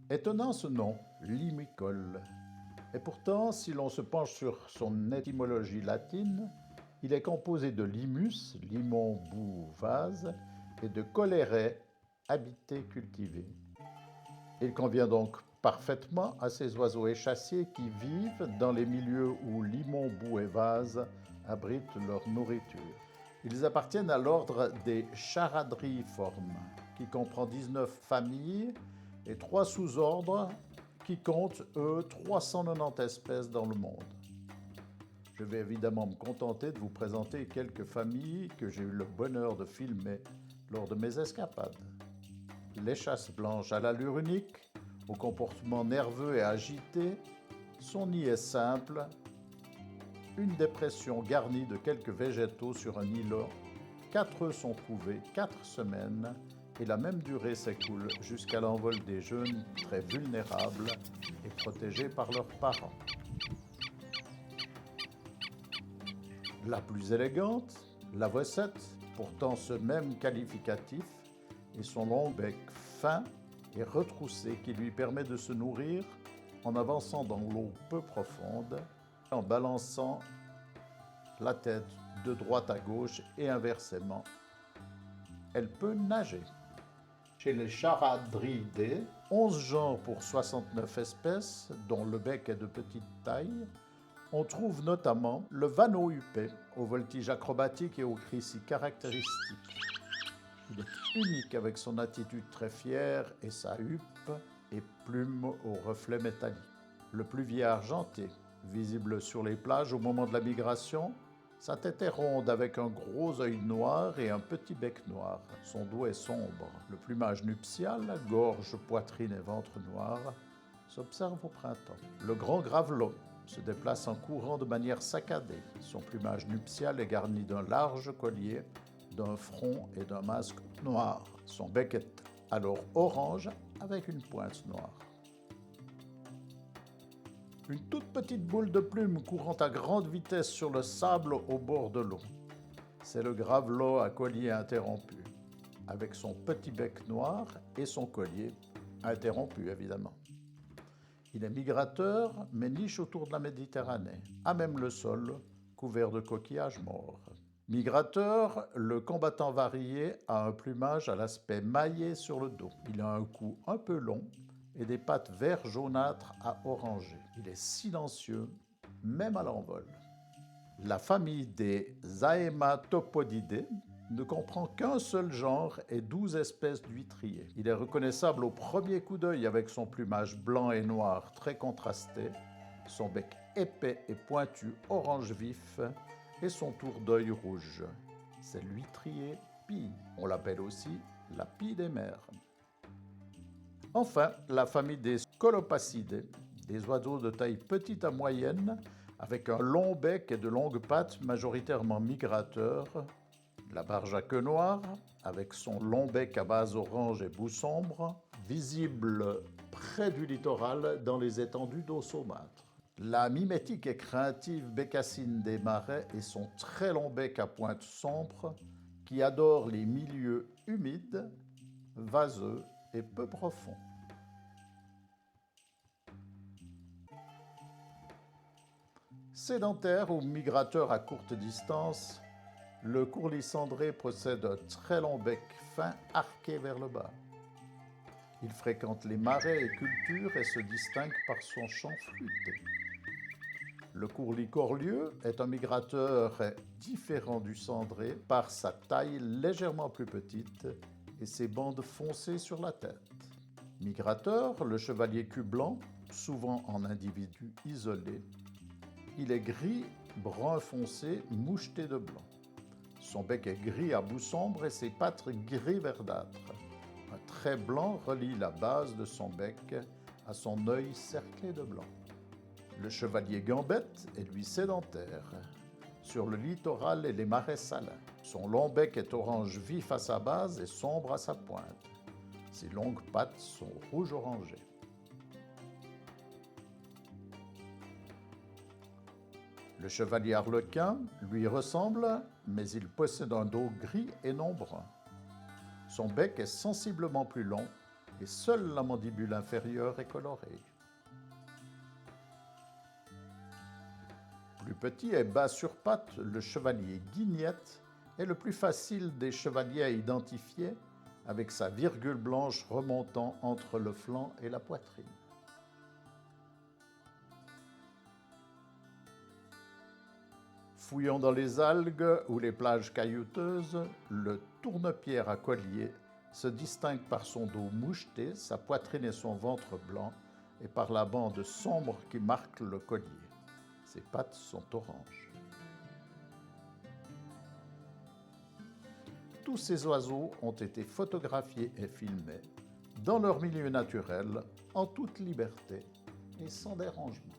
Étonnant ce nom, limicole. Et pourtant, si l'on se penche sur son étymologie latine, il est composé de limus, limon, boue, vase, et de colere, habiter, cultiver. Il convient donc parfaitement à ces oiseaux échassiers qui vivent dans les milieux où limon, boue et vase abritent leur nourriture. Ils appartiennent à l'ordre des charadriiformes, qui comprend 19 familles et 3 sous-ordres qui comptent, eux, 390 espèces dans le monde. Je vais évidemment me contenter de vous présenter quelques familles que j'ai eu le bonheur de filmer lors de mes escapades. L'échasse blanche à l'allure unique, au comportement nerveux et agité, son nid est simple, une dépression garnie de quelques végétaux sur un îlot, 4 œufs sont couvés 4 semaines et la même durée s'écoule jusqu'à l'envol des jeunes très vulnérables et protégés par leurs parents. La plus élégante, la vossette, pourtant ce même qualificatif, et son long bec fin et retroussé qui lui permet de se nourrir en avançant dans l'eau peu profonde, en balançant la tête de droite à gauche et inversement. Elle peut nager. Chez les charadriidés, 11 genres pour 69 espèces, dont le bec est de petite taille, on trouve notamment le vanneau huppé, au voltige acrobatique et aux cris si caractéristiques. Il est unique avec son attitude très fière et sa huppe et plumes aux reflets métalliques. Le pluvier argenté, visible sur les plages au moment de la migration, sa tête est ronde avec un gros œil noir et un petit bec noir. Son dos est sombre. Le plumage nuptial, gorge, poitrine et ventre noirs, s'observe au printemps. Le grand gravelot se déplace en courant de manière saccadée. Son plumage nuptial est garni d'un large collier, d'un front et d'un masque noir. Son bec est alors orange avec une pointe noire. Une toute petite boule de plume courant à grande vitesse sur le sable au bord de l'eau. C'est le gravelot à collier interrompu, avec son petit bec noir et son collier interrompu évidemment. Il est migrateur, mais niche autour de la Méditerranée, à même le sol, couvert de coquillages morts. Migrateur, le combattant varié a un plumage à l'aspect maillé sur le dos. Il a un cou un peu long et des pattes vert jaunâtres à orangé. Il est silencieux, même à l'envol. La famille des Haematopodidés ne comprend qu'un seul genre et 12 espèces d'huîtriers. Il est reconnaissable au premier coup d'œil avec son plumage blanc et noir très contrasté, son bec épais et pointu orange vif et son tour d'œil rouge. C'est l'huîtrier pie. On l'appelle aussi la pie des mers. Enfin, la famille des Scolopacidés, des oiseaux de taille petite à moyenne, avec un long bec et de longues pattes majoritairement migrateurs. La barge à queue noire, avec son long bec à base orange et bout sombre, visible près du littoral dans les étendues d'eau saumâtre. La mimétique et craintive bécassine des marais et son très long bec à pointe sombre, qui adore les milieux humides, vaseux et peu profonds. Sédentaire ou migrateur à courte distance, le courlis cendré possède un très long bec fin arqué vers le bas. Il fréquente les marais et cultures et se distingue par son chant flûté. Le courlis corlieux est un migrateur différent du cendré par sa taille légèrement plus petite et ses bandes foncées sur la tête. Migrateur, le chevalier cul blanc, souvent en individu isolé, il est gris, brun foncé, moucheté de blanc. Son bec est gris à bout sombre et ses pattes gris verdâtres. Un trait blanc relie la base de son bec à son œil cerclé de blanc. Le chevalier gambette est lui sédentaire, sur le littoral et les marais salins. Son long bec est orange vif à sa base et sombre à sa pointe. Ses longues pattes sont rouge-orangé. Le chevalier arlequin lui ressemble, mais il possède un dos gris et non brun. Son bec est sensiblement plus long et seule la mandibule inférieure est colorée. Plus petit et bas sur pattes, le chevalier guignette est le plus facile des chevaliers à identifier avec sa virgule blanche remontant entre le flanc et la poitrine. Fouillant dans les algues ou les plages caillouteuses, le tourne-pierre à collier se distingue par son dos moucheté, sa poitrine et son ventre blanc, et par la bande sombre qui marque le collier. Ses pattes sont oranges. Tous ces oiseaux ont été photographiés et filmés dans leur milieu naturel, en toute liberté et sans dérangement.